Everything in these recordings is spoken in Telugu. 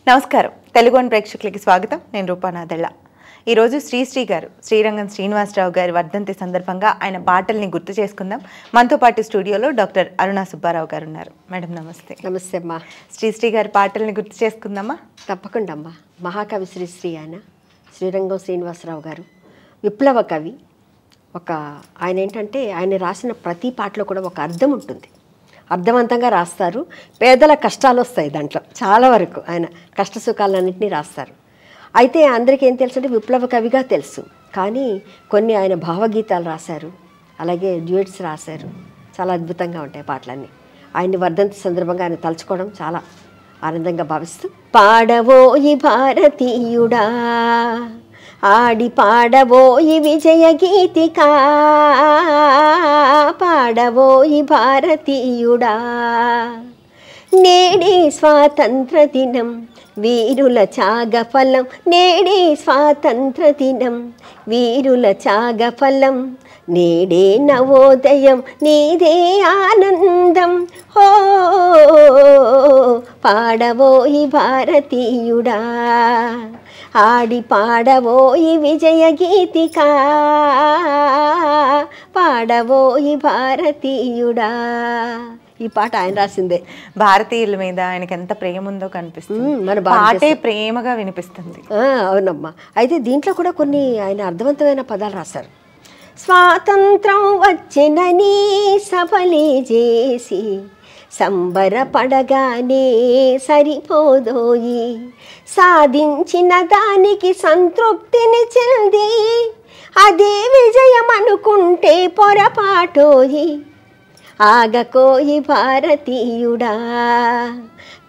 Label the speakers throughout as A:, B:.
A: నమస్కారం తెలుగువన్ ప్రేక్షకులకి స్వాగతం. నేను రూపానాదెళ్ళ. ఈరోజు శ్రీశ్రీ గారు శ్రీరంగం శ్రీనివాసరావు గారి వర్ధంతి సందర్భంగా ఆయన పాటల్ని గుర్తు చేసుకుందాం. మనతో పాటు స్టూడియోలో డాక్టర్ అరుణ సుబ్బారావు గారు ఉన్నారు. మేడం నమస్తే.
B: నమస్తే అమ్మా.
A: శ్రీశ్రీ గారి పాటల్ని గుర్తు చేసుకుందామా?
B: తప్పకుండా అమ్మా. మహాకవి శ్రీశ్రీ ఆయన శ్రీరంగం శ్రీనివాసరావు గారు విప్లవ కవి. ఆయన ఏంటంటే ఆయన రాసిన ప్రతి పాటలో కూడా ఒక అర్థం ఉంటుంది, అర్థవంతంగా రాస్తారు. పేదల కష్టాలు వస్తాయి దాంట్లో చాలా వరకు, ఆయన కష్ట సుఖాలన్నింటినీ రాస్తారు. అయితే అందరికీ ఏం తెలుసు అంటే విప్లవ కవిగా తెలుసు, కానీ కొన్ని ఆయన భావగీతాలు రాశారు, అలాగే డ్యూయట్స్ రాశారు. చాలా అద్భుతంగా ఉంటాయి పాటలన్నీ. ఆయన్ని వర్ధంతి సందర్భంగా ఆయన తలుచుకోవడం చాలా ఆనందంగా భావిస్తూ, పాడవోయి భారతీయుడా ఆడి పాడవోయి విజయ గీతికా, పాడవోయి భారతీయుడా నేడే స్వాతంత్ర దినం వీరుల త్యాగఫలం, నేడే స్వాతంత్ర దినం వీరుల త్యాగఫలం, నేడే నవోదయం నీదే ఆనందం, హో పాడవోయి భారతీయుడా ఆడి పాడవోయి విజయ గీతికా, పాడవోయి భారతీయుడా. ఈ పాట ఆయన రాసిందే.
A: భారతీయుల మీద ఆయనకి ఎంత ప్రేమ ఉందో కనిపిస్తుంది. మన పాటే ప్రేమగా వినిపిస్తుంది.
B: అవునమ్మా. అయితే దీంట్లో కూడా కొన్ని ఆయన అర్థవంతమైన పదాలు రాశారు. స్వాతంత్రం వచ్చినని సఫలే చేసి సంబరపడగానే సరిపోదోయి, సాధించిన దానికి సంతృప్తిని చెంది అదే విజయం అనుకుంటే పొరపాటోయి, ఆగకోయి భారతీయుడా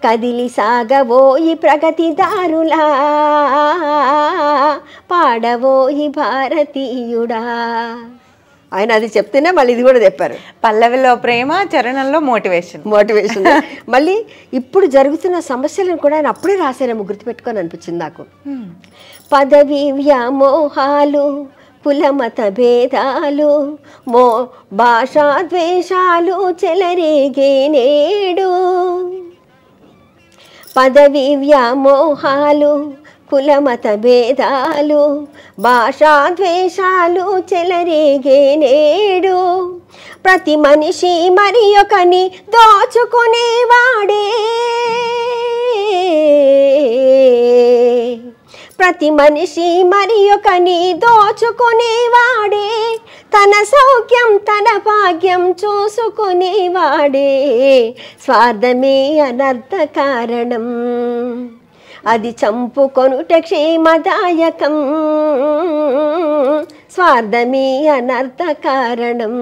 B: కదిలి సాగబోయి ప్రగతిదారులా, పాడబోయి భారతీయుడా. ఆయన అది చెప్తేనే మళ్ళీ ఇది కూడా చెప్పారు.
A: పల్లవిలో ప్రేమ, చరణంలో మోటివేషన్.
B: మళ్ళీ ఇప్పుడు జరుగుతున్న సమస్యలను కూడా ఆయన అప్పుడే రాశారేమో గుర్తుపెట్టుకొని అనిపించింది నాకు. పదవి వ్యామోహాలు, కులమత భేదాలు, భాషా ద్వేషాలు చెలరేగే నేడు, పదవి వ్యామోహాలు, కులమత భేదాలు, భాషా ద్వేషాలు చెలరేగే నేడు, ప్రతి మనిషి మరి ఒకని దోచుకునేవాడే, ప్రతి మనిషి మరి ఒకని దోచుకునేవాడే, తన సౌఖ్యం తన భాగ్యం చూసుకునేవాడే, స్వార్థమే అనర్థ కారణం అది చంపుకొనుట క్షేమదాయకం, స్వార్థమే అనర్థ కారణం.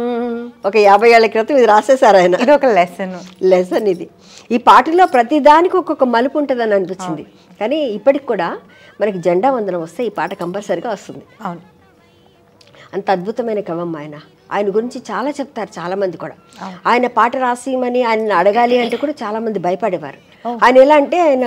B: ఒక 50 ఏళ్ల క్రితం ఇది రాసేసారు ఆయన.
A: ఇది ఒక లెసన్.
B: ఇది ఈ పాటలో ప్రతిదానికి ఒక్కొక్క మలుపు ఉంటుందని అనిపించింది. కానీ ఇప్పటికి కూడా మనకి జెండా వందనం వస్తే ఈ పాట కంపల్సరీగా వస్తుంది.
A: అవును,
B: అంత అద్భుతమైన కవం ఆయన. ఆయన గురించి చాలా చెప్తారు చాలామంది కూడా. ఆయన పాట రాసిమని ఆయన అడగాలి అంటే కూడా చాలామంది భయపడేవారు. ఆయన ఎలా అంటే ఆయన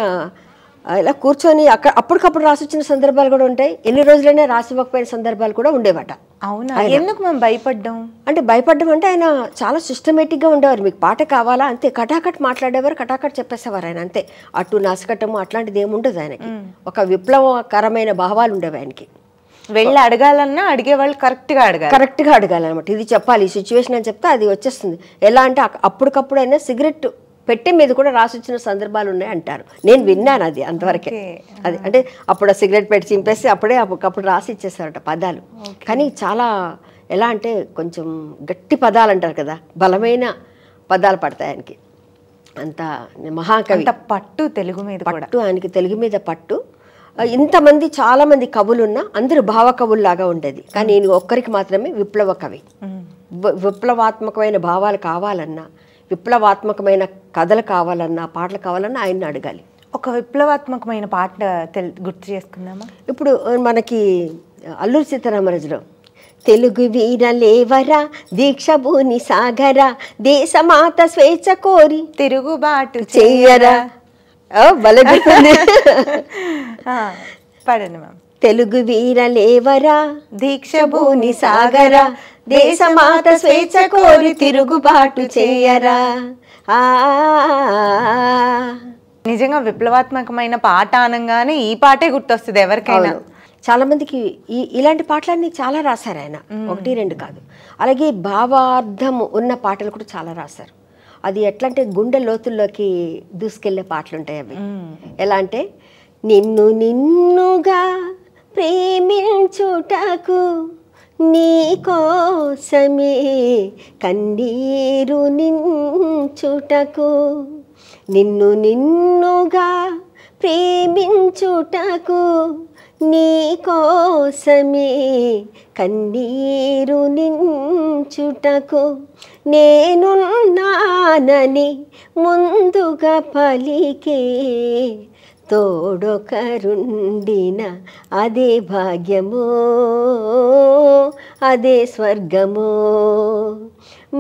B: ఇలా కూర్చొని అప్పటికప్పుడు రాసొచ్చిన సందర్భాలు కూడా ఉంటాయి, ఎన్ని రోజులైనా రాసి ఇవ్వకపోయిన సందర్భాలు కూడా ఉండేవట.
A: అవునా? ఎందుకు మేము భయపడ్డాం
B: అంటే ఆయన చాలా సిస్టమేటిక్గా ఉండేవారు. మీకు పాట కావాలా అంతే, కటాకట్ మాట్లాడేవారు, కటాకట్ చెప్పేసేవారు ఆయన అంతే. అటు నాసికట్టము అట్లాంటిది ఏముండదు ఆయనకి. ఒక విప్లవకరమైన భావాలు ఉండేవి ఆయనకి.
A: వెళ్ళి అడగాలన్నా అడిగేవాళ్ళు కరెక్ట్గా
B: అడగాలన్నమాట. ఇది చెప్పాలి, ఈ సిచ్యువేషన్ అని చెప్తే అది వచ్చేస్తుంది. ఎలా అంటే అప్పటికప్పుడు అయినా సిగరెట్ పెట్టే మీద కూడా రాసొచ్చిన సందర్భాలు ఉన్నాయి అంటారు. నేను విన్నాను అది అంతవరకే. అది అంటే అప్పుడు సిగరెట్ పెట్టి చింపేసి అప్పుడు రాసి ఇచ్చేసారట పదాలు. కానీ చాలా ఎలా అంటే కొంచెం గట్టి పదాలు అంటారు కదా, బలమైన పదాలు పడతాయి ఆయనకి. అంత మహాకవి,
A: పట్టు తెలుగు మీద
B: పట్టు ఆయనకి, తెలుగు మీద పట్టు. ఇంతమంది చాలామంది కవులున్నా అందరూ భావకవుల్లాగా ఉండేది, కానీ నేను ఒక్కరికి మాత్రమే విప్లవ కవి. విప్లవాత్మకమైన భావాలు కావాలన్నా, విప్లవాత్మకమైన కథలు కావాలన్నా, పాటలు కావాలన్నా ఆయన్ని అడగాలి.
A: ఒక విప్లవాత్మకమైన పాట గుర్తు చేసుకుందామా?
B: ఇప్పుడు మనకి అల్లూరి సీతారామరాజులో తెలుగు వీరలేవరా దీక్షభూని సాగరా దేశమాత స్వేచ్ఛ కోరి
A: తిరుగుబాటు
B: చెయ్యరా, బలగుతుంది
A: పడండి మ్యామ్.
B: తెలుగు వీరలేవరా దీక్షభూని సాగరా దేశమాత స్వేచ్ఛ కోరి తిరుగుబాటు చెయ్యరా,
A: నిజంగా విప్లవాత్మకమైన పాట అనగానే ఈ పాటే గుర్తొస్తుంది ఎవరికైనా.
B: చాలా మందికి ఇలాంటి పాటలన్నీ చాలా రాశారు ఆయన, 1-2 కాదు. అలాగే భావార్థం ఉన్న పాటలు కూడా చాలా రాశారు. అది ఎట్లా అంటే గుండె లోతుల్లోకి దూసుకెళ్లే పాటలు ఉంటాయి అవి. ఎలా అంటే నిన్ను నిన్నుగా ప్రేమించుటకు నీ కోసమే కన్నీరు నించుటకు, నిన్ను నిన్నుగా ప్రేమించుటకు నీ కోసమే కన్నీరు నించుటకు నేనున్నానని ముందుగా పలికే తోడొకరుండిన అదే భాగ్యమో అదే స్వర్గమో,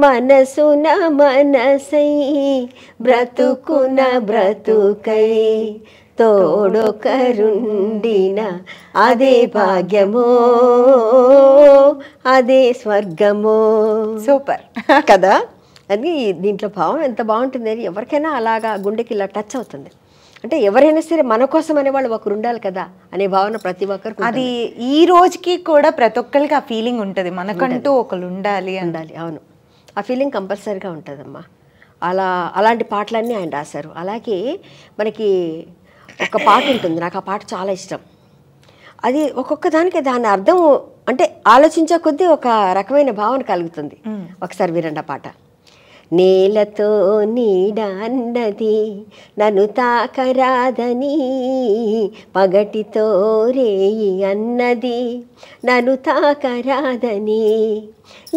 B: మనసున మనసై బ్రతుకున బ్రతుకై తోడొకరుండిన అదే భాగ్యమో అదే స్వర్గమో.
A: సూపర్
B: కదా. అది దీంట్లో భావం ఎంత బాగుంటుంది. ఎవరికైనా అలాగా గుండెకి ఇలా టచ్ అవుతుంది. అంటే ఎవరైనా సరే మన కోసం అనేవాళ్ళు ఒకరు ఉండాలి కదా అనే భావన ప్రతి ఒక్కరికి
A: అది ఈ రోజుకి కూడా ప్రతి ఒక్కరికి ఆ ఫీలింగ్ ఉంటుంది, మనకంటూ ఒకరు ఉండాలి
B: ఉండాలి. అవును, ఆ ఫీలింగ్ కంపల్సరీగా ఉంటుందమ్మా. అలాంటి పాటలన్నీ ఆయన రాశారు. అలాగే మనకి ఒక పాట ఉంటుంది, నాకు ఆ పాట చాలా ఇష్టం. అది ఒక్కొక్క దానికి దాని అర్థం అంటే ఆలోచించే కొద్దీ ఒక రకమైన భావన కలుగుతుంది. ఒకసారి వినండి ఆ పాట. నేలతో నీడ అన్నది నన్ను తాకరాదని, పగటితో రేయి అన్నది నన్ను తాకరాదని,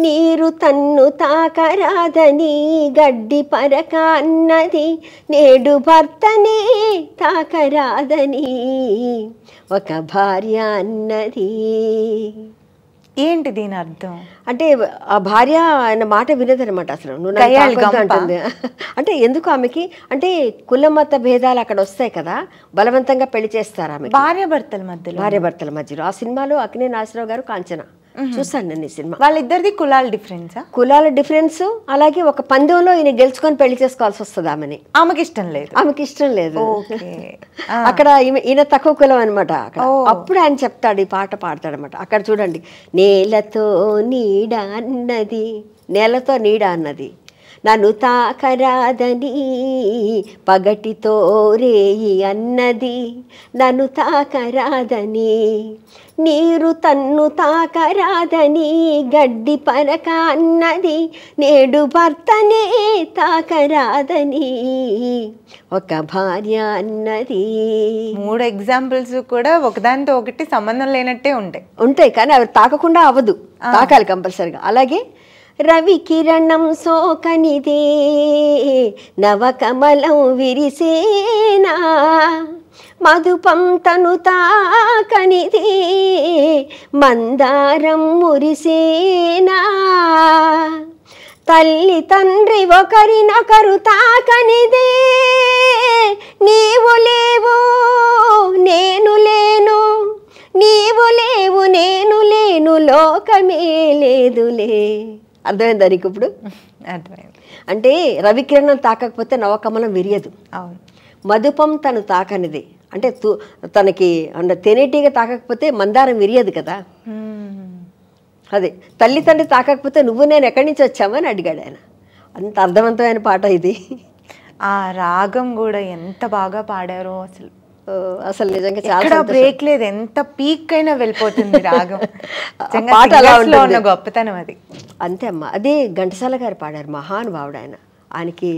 B: నీరు తన్ను తాకరాదని గడ్డి పరక అన్నది, నేడు భర్తనే తాకరాదని ఒక భార్య అన్నది.
A: ఏంటి దీని అర్థం?
B: అంటే ఆ భార్య ఆయన మాట వినదనమాట. అసలు నువ్వు అంటుంది అంటే ఎందుకు ఆమెకి అంటే కుల మత భేదాలు అక్కడ వస్తాయి కదా, బలవంతంగా పెళ్లి చేస్తారు ఆమె భార్యాభర్తల మధ్యలో. ఆ సినిమాలో అక్కినేని నాగేశ్వరరావు గారు, కాంచన చూసాను నేను ఈ సినిమా.
A: వాళ్ళిద్దరిది కులాల
B: డిఫరెన్స్. అలాగే ఒక పందెంలో ఈయన గెలుచుకొని పెళ్లి చేసుకోవాల్సి వస్తుంది ఆమెని. ఆమెకి ఇష్టం లేదు. అక్కడ ఈయన తక్కువ కులం అనమాట. అప్పుడు ఆయన చెప్తాడు, ఈ పాట పాడతాడు అనమాట. అక్కడ చూడండి, నేలతో నీడ అన్నది, నేలతో నీడ అన్నది నన్ను తాకరాదని, పగటితో రేయి అన్నది నన్ను తాకరాదని, నీరు తన్ను తాకరాదని గడ్డి పరక అన్నది, నేడు భర్తనే తాకరాదని ఒక భార్య అన్నది.
A: 3 ఎగ్జాంపుల్స్ కూడా ఒకదానితో ఒకటి సంబంధం లేనట్టే ఉంటాయి,
B: కానీ అవి తాకకుండా అవ్వదు, తాకాలి కంపల్సరిగా. అలాగే రవి కిరణం సోకనిదే నవకమలం విరిసేనా, మధుపం తను తాకనిదే మందారం మురిసేనా, తల్లి తండ్రి ఒకరినొకరు తాకనిదే నీవు లేవు నేను లేను, నీవు లేవు నేను లేను లోకమే లేదులే. అర్థమైందా నీకు ఇప్పుడు?
A: అర్థమైంది.
B: అంటే రవికిరణం తాకకపోతే నవకమలం విరియదు.
A: అవును.
B: మధుపం తను తాకనిది అంటే తనకి అంటే తేనెటీగా తాకకపోతే మందారం విరియదు కదా. అదే తల్లి తండ్రి తాకకపోతే నువ్వు నేను ఎక్కడి నుంచి వచ్చామని అడిగాడు ఆయన. అంత అర్థవంతమైన పాట ఇది.
A: ఆ రాగం కూడా ఎంత బాగా పాడారో
B: అసలు నిజంగా చాలా
A: బ్రేక్ లేదు, ఎంత పీక్ అయినా వెళ్ళిపోతుంది రాగం. పాట అలా ఉన్న గొప్పతనం అది.
B: అంతే అమ్మా. అదే ఘంటసాల గారు పాడారు, మహానుభావుడు ఆయన. ఆయనకి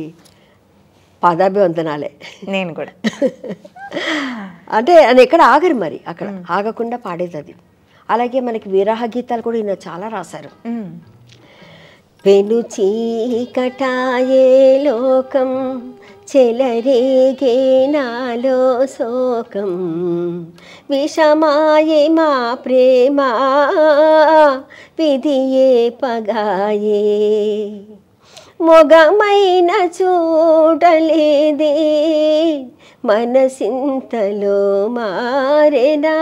B: పాదాభివందనాలే.
A: నేను కూడా
B: అంటే ఆయన ఎక్కడ ఆగరు, మరి అక్కడ ఆగకుండా పాడేది అది. అలాగే మనకి విరహ గీతాలు కూడా ఈయన చాలా రాశారు. పెను చీకటాయే లోకం చెలరేగే నాలో శోకం, విషమాయే మా ప్రేమ విధియే పగాయే, మొగమైన చూడలేదే మనసింతలో మారేనా,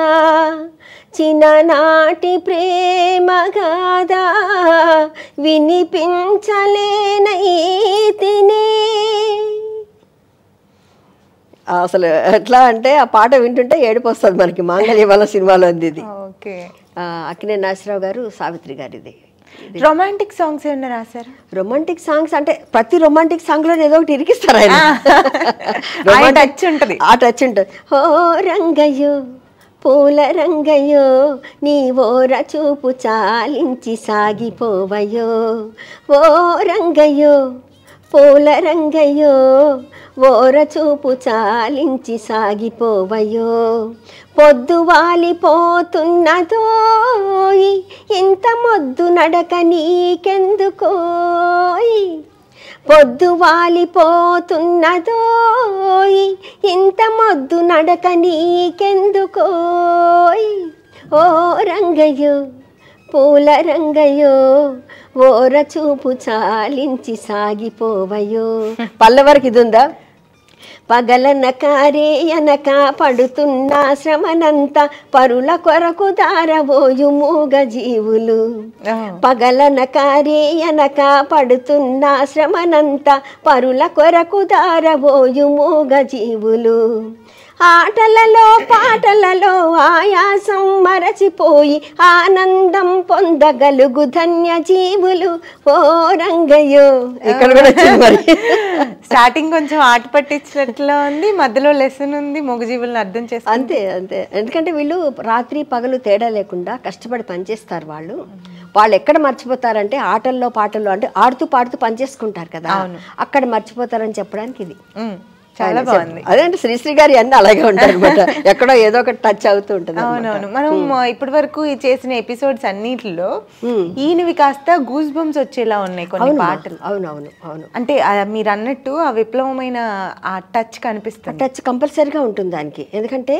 B: చిన్ననాటి ప్రేమ గాథ వినిపించలేనైతినే. అసలు ఎట్లా అంటే ఆ పాట వింటుంటే ఏడుపు వస్తుంది మనకి. మాంగళ్యవనం సినిమాలో ఉంది ఇది.
A: ఓకే.
B: అక్కినేని నాగేశ్వరరావు గారు, సావిత్రి గారు. ఇది
A: రొమాంటిక్ సాంగ్స్ ఏమన్నా రాశారా?
B: రొమాంటిక్ సాంగ్స్ అంటే ప్రతి రొమాంటిక్ సాంగ్ లో ఏదో ఒకటి ఇరికిస్తారు ఆయన.
A: టచ్ ఉంటుంది,
B: ఆ టచ్ ఉంటుంది. ఓ రంగయ్యో పూల రంగయ్యో నీ ఓర చూపు చాలించి సాగిపోవయో, ఓ రంగయ్యో పూల రంగయ్యో ఓర చూపు చాలించి సాగిపోవయో, పొద్దు వాలిపోతున్నదోయ్ ఇంత మొద్దు నడక నీకెందుకోయ్, పొద్దు వాలిపోతున్నదోయ్ ఇంత మొద్దు నడక నీకెందుకోయ్, ఓ రంగయ్యో పూల రంగయ్యో ఓర చూపు చాలించి సాగిపోవయో. పల్ల వరకు ఇది ఉందా? పగలనక రేయనక పడుతున్న శ్రమనంతా పరుల కొరకు దారబోయు మూగ జీవులు, పగలనక రేయనక పడుతున్న శ్రమనంతా పరుల కొరకు దారబోయు మూగ జీవులు, ఆటలలో పాటలలో ఆయాసం మరచిపోయి ఆనందం పొందగలుగు ధన్య జీవులు, ఓ రంగయ్యో. ఇక్కడ కూడా మరి
A: స్టార్టింగ్ కొంచెం ఆట పట్టించినట్లు ఉంది, మధ్యలో లెసన్ ఉంది, మూగజీవులను అర్థం చేసి.
B: అంతే అంతే. ఎందుకంటే వీళ్ళు రాత్రి పగలు తేడా లేకుండా కష్టపడి పనిచేస్తారు. వాళ్ళు ఎక్కడ మర్చిపోతారంటే ఆటల్లో పాటల్లో, అంటే ఆడుతూ పాడుతూ పనిచేసుకుంటారు కదా, అక్కడ మర్చిపోతారని చెప్పడానికి ఇది
A: చాలా బాగుంది.
B: అదేంటే శ్రీశ్రీ గారి అన్ని అలాగే ఉంటారు అనమాట, ఎక్కడో ఏదో ఒకటి టచ్ అవుతూ ఉంటుంది.
A: అవునవును. మనం ఇప్పటి వరకు చేసిన ఎపిసోడ్స్ అన్నిటిలో ఈయనవి కాస్త గూస్ బంప్స్ వచ్చేలా ఉన్నాయి కొన్ని పాటలు.
B: అవునవును అవును.
A: అంటే మీరు అన్నట్టు ఆ విప్లవమైన ఆ టచ్ కనిపిస్తుంది.
B: టచ్ కంపల్సరీగా ఉంటుంది దానికి. ఎందుకంటే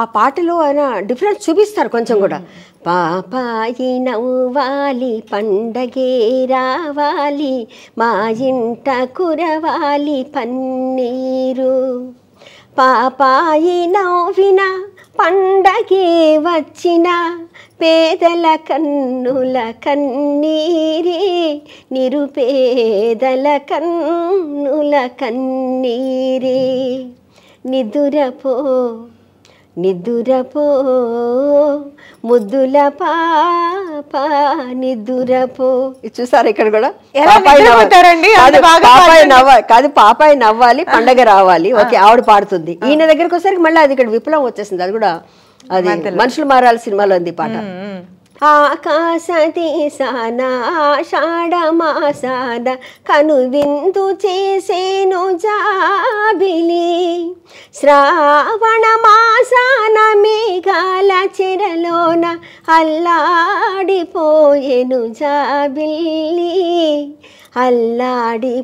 B: ఆ పాటలో ఆయన డిఫరెన్స్ చూపిస్తారు కొంచెం కూడా. పాపాయి నవ్వాలి పండగే రావాలి మా ఇంట కురవాలి పన్నీరు, పాపాయి నవ్విన పండగే వచ్చిన పేదల కన్నుల కన్నీరే, నిరుపేదల కన్నుల కన్నీరే, నిదురపో నిదురపో ముద్దుల పాప నిదురపో. ఇది చూసారా ఇక్కడ కూడా? పాపాయి నవ్వాలి పండగ రావాలి. ఓకే, ఆవిడ పాడుతుంది. ఈయన దగ్గరకు వచ్చేసరికి మళ్ళీ అది ఇక్కడ విప్లవం వచ్చేసింది. అది కూడా అది మనుషులు మారాలి సినిమాలో ఉంది పాట. ఆకాశ దేశాన ఆషాఢ మాసాన కనువిందు చేసేను జాబిలి, శ్రావణ మాసాన మేఘాల చెరలోన అల్లాడిపోయేను జాబిల్లి, అల్లాడిపోయేను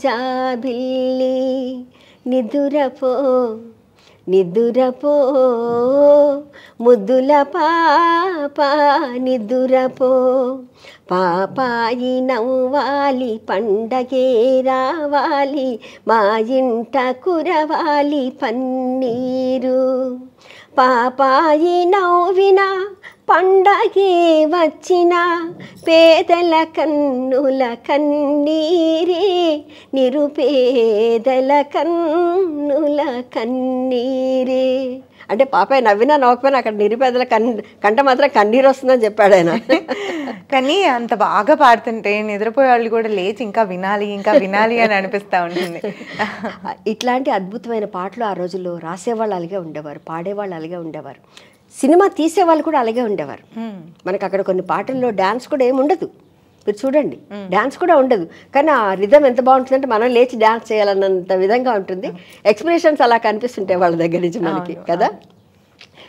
B: జాబిల్లి, నిదురపో నిదురపో ముద్దుల పాప నిదురపో, పాపాయి నవ్వాలి పండగే రావాలి మా ఇంట కురవాలి పన్నీరు, పాపాయి నవ్విన పండగే వచ్చిన పేదల కన్నుల కన్నీరే, నిరుపేదల కన్నుల కన్నీరే. అంటే పాపాయి నవ్వినా నవ్వకపోయినా అక్కడ నిరుపేదల కంట మాత్రం కన్నీరు వస్తుందని చెప్పాడు ఆయన.
A: కానీ అంత బాగా పాడుతుంటే నిద్రపోయే వాళ్ళు కూడా లేచి ఇంకా వినాలి ఇంకా వినాలి అని అనిపిస్తూ ఉంటుంది.
B: ఇట్లాంటి అద్భుతమైన పాటలు ఆ రోజుల్లో రాసేవాళ్ళు అలాగే ఉండేవారు, పాడేవాళ్ళు అలాగే ఉండేవారు, సినిమా తీసేవాళ్ళు కూడా అలాగే ఉండేవారు. మనకు అక్కడ కొన్ని పాటల్లో డ్యాన్స్ కూడా ఏమి ఉండదు, మీరు చూడండి, డ్యాన్స్ కూడా ఉండదు. కానీ ఆ రిథం ఎంత బాగుంటుందంటే మనం లేచి డ్యాన్స్ చేయాలన్నంత విధంగా ఉంటుంది. ఎక్స్ప్రెషన్స్ అలా కనిపిస్తుంటాయి వాళ్ళ దగ్గర నుంచి మనకి కదా.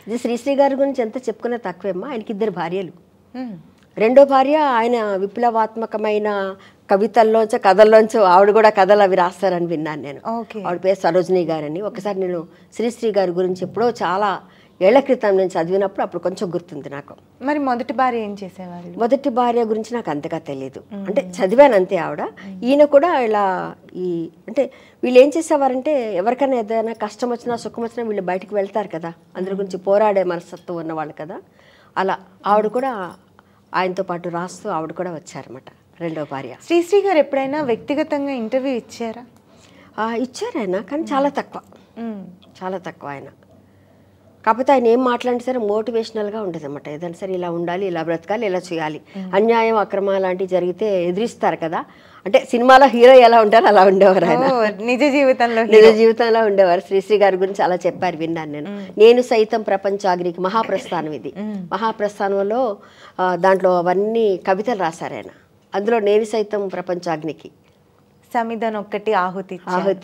B: ఇది శ్రీశ్రీ గారి గురించి ఎంత చెప్పుకున్నా తక్కువేమ్మా. ఆయనకి 2 భార్యలు. రెండో భార్య ఆయన విప్లవాత్మకమైన కవితల్లోంచో కథల్లోంచో ఆవిడ కూడా కథలు అవి రాస్తారని విన్నాను నేను. ఆవిడ పేరు సరోజిని గారని. ఒకసారి నేను శ్రీశ్రీ గారి గురించి ఎప్పుడో చాలా ఏళ్ల క్రితం నేను చదివినప్పుడు అప్పుడు కొంచెం గుర్తుంది నాకు.
A: మరి మొదటి భార్య ఏం చేసేవాళ్ళు?
B: మొదటి భార్య గురించి నాకు అంతగా తెలియదు, అంటే చదివాను అంతే. ఆవిడ ఈయన కూడా ఇలా అంటే వీళ్ళు ఏం చేసేవారంటే ఎవరికైనా ఏదైనా కష్టం వచ్చినా సుఖం వచ్చినా వీళ్ళు బయటకు వెళ్తారు కదా, అందరి గురించి పోరాడే మనస్తత్వం ఉన్నవాళ్ళు కదా. అలా ఆవిడ కూడా ఆయనతో పాటు రాస్తూ ఆవిడ కూడా వచ్చారన్నమాట, రెండో భార్య.
A: శ్రీశ్రీ గారు ఎప్పుడైనా వ్యక్తిగతంగా ఇంటర్వ్యూ ఇచ్చారా?
B: ఇచ్చారు ఆయన, కానీ చాలా తక్కువ, చాలా తక్కువ ఆయన. కాకపోతే ఆయన ఏం మాట్లాడినా సరే మోటివేషనల్గా ఉంటుంది అన్నమాట. ఏదైనా సరే ఇలా ఉండాలి, ఇలా బ్రతకాలి, ఇలా చేయాలి, అన్యాయం అక్రమం లాంటివి జరిగితే ఎదిరిస్తారు కదా. అంటే సినిమాలో హీరో ఎలా ఉంటారో అలా ఉండేవారు ఆయన,
A: నిజ జీవితంలో
B: ఉండేవారు. శ్రీశ్రీ గారి గురించి అలా చెప్పారు, విన్నాను నేను సైతం ప్రపంచాగ్నికి మహాప్రస్థానం. ఇది మహాప్రస్థానంలో దాంట్లో అవన్నీ కవితలు రాశారు ఆయన. అందులో నేను సైతం ప్రపంచాగ్నికి
A: సమిధను ఒక్కటి ఆహుతి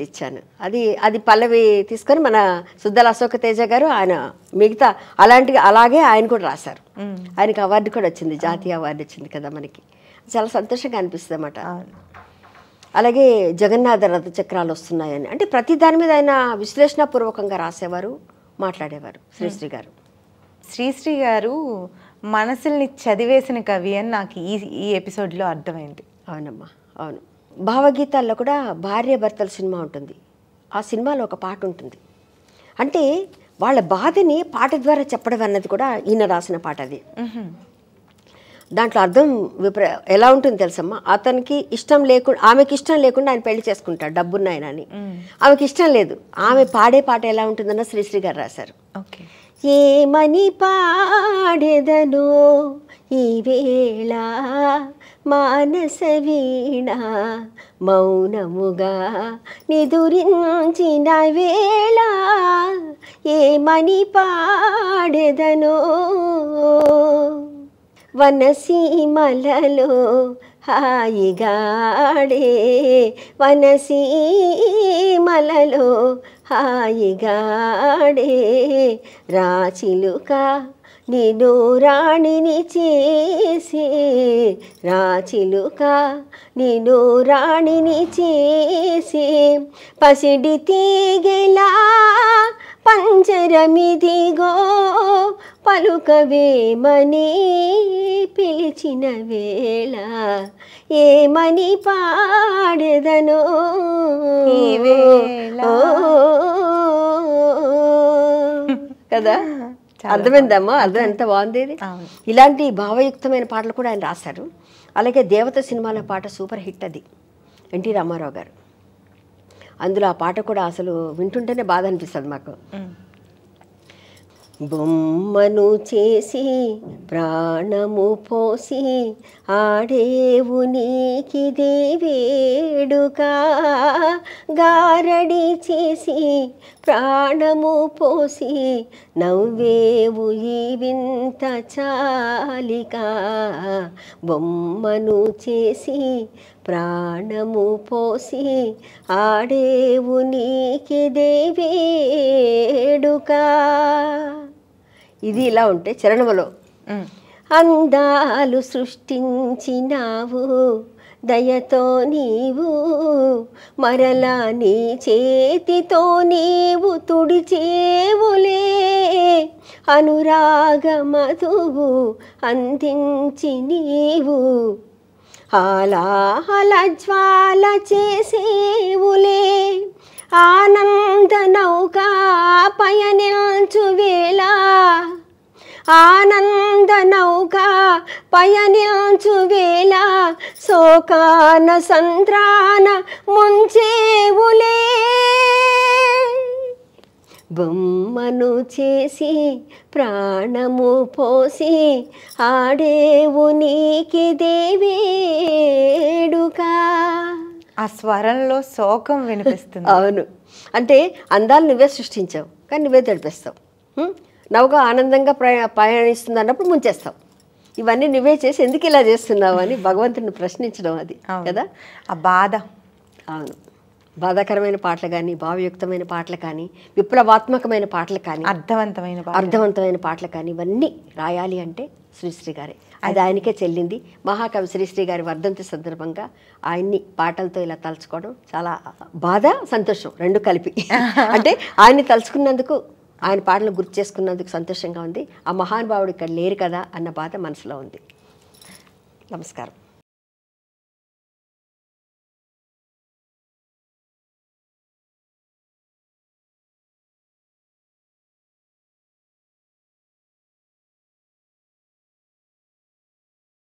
B: ఇచ్చాను. అది పల్లవి తీసుకొని మన సుద్దల అశోక తేజ గారు ఆయన మిగతా అలాగే ఆయన కూడా రాశారు. ఆయనకి అవార్డు కూడా వచ్చింది, జాతీయ అవార్డు వచ్చింది కదా మనకి. చాలా సంతోషంగా అనిపిస్తుంది అన్నమాట. అలాగే జగన్నాథ రథ చక్రాలు వస్తున్నాయని, అంటే ప్రతి దాని మీద ఆయన విశ్లేషణపూర్వకంగా రాసేవారు, మాట్లాడేవారు శ్రీశ్రీ గారు.
A: శ్రీశ్రీ గారు మనసుల్ని చదివేసిన కవి అని నాకు ఈ ఎపిసోడ్లో అర్థమైంది.
B: అవునమ్మా, అవును. భావగీతాల్లో కూడా భార్య భర్తల సినిమా ఉంటుంది. ఆ సినిమాలో ఒక పాట ఉంటుంది, అంటే వాళ్ళ బాధని పాట ద్వారా చెప్పడం అన్నది కూడా ఈయన రాసిన పాట. అది దాంట్లో అర్థం ఎలా ఉంటుంది తెలుసమ్మా. అతనికి ఇష్టం లేకుండా, ఆమెకి ఇష్టం లేకుండా ఆయన పెళ్లి చేసుకుంటాడు, డబ్బున్న ఆయన అని. ఆమెకి ఇష్టం లేదు. ఆమె పాడే పాట ఎలా ఉంటుందన్న శ్రీశ్రీ గారు రాశారు. ఏమని పాడెదనో ఈ వేళ మానస వీణ మౌనముగా నిదురించిన వేళ, ఏమని పాడెదనో వనసీమలలో హాయిగాడే, వనసీమలలో హాయిగాడే రాచిలుక నిన్ను రాణిని చేసి, రాచిలుక నిన్ను రాణిని చేసి, పసిడి తీగెలా పంజరమిదిగో పలుకవేమని పిలిచిన వేళ, ఏమని పాడెదనో కదా. అర్థమైందమ్మా, అర్థం ఎంత బాగుంది. ఇలాంటి భావయుక్తమైన పాటలు కూడా ఆయన రాశారు. అలాగే దేవత సినిమాలో పాట సూపర్ హిట్, అది ఎన్టీ రామారావు గారు. అందులో ఆ పాట కూడా అసలు వింటుంటేనే బాధ అనిపిస్తుంది మాకు. బొమ్మను చేసి ప్రాణము పోసి ఆడేవు నీకిదే వేడుక, గారడి చేసి ప్రాణము పోసి నవ్వేవు ఈ వింత చాలిక, బొమ్మను చేసి ప్రాణము పోసి ఆడేవు నీకిదే వేడుక. ఇది ఇలా ఉంటే చరణములో అందాలు సృష్టించినావు దయతో నీవు, మరలా నీ చేతితో నీవు తుడిచేవులే, అనురాగ మధువు అందించి నీవు హాలాహల జ్వాల చేసేవులే, ఆనంద నౌకా పయనించు వేళ, ఆనంద నౌకా పయనించు వేళ, శోకాన సంద్రాన ముంచేవులే, బొమ్మను చేసి ప్రాణము పోసి ఆడేవు నీకిదే వేడుక.
A: ఆ స్వరంలో శోకం వినిపిస్తుంది.
B: అవును, అంటే అందాలు నువ్వే సృష్టించావు కానీ నువ్వే తడిపేస్తావు. నౌక ఆనందంగా ప్రయాణిస్తుంది అన్నప్పుడు ముంచేస్తావు. ఇవన్నీ నువ్వే చేసి ఎందుకు ఇలా చేస్తున్నావు అని భగవంతుని ప్రశ్నించడం, అది కదా
A: ఆ బాధ.
B: అవును, బాధాకరమైన పాటలు కానీ, భావయుక్తమైన పాటలు కానీ, విప్లవాత్మకమైన పాటలు కానీ, అర్థవంతమైన పాటలు కానీ, ఇవన్నీ రాయాలి అంటే శ్రీశ్రీ గారే. అది ఆయనకే చెల్లింది. మహాకవి శ్రీశ్రీ గారి వర్ధంతి సందర్భంగా ఆయన్ని పాటలతో ఇలా తలుచుకోవడం చాలా బాధ, సంతోషం రెండు కలిపి. అంటే ఆయన్ని తలుచుకున్నందుకు, ఆయన పాటలు గుర్తు చేసుకున్నందుకు సంతోషంగా ఉంది. ఆ మహానుభావుడు ఇక్కడ లేరు కదా అన్న బాధ మనసులో ఉంది. నమస్కారం.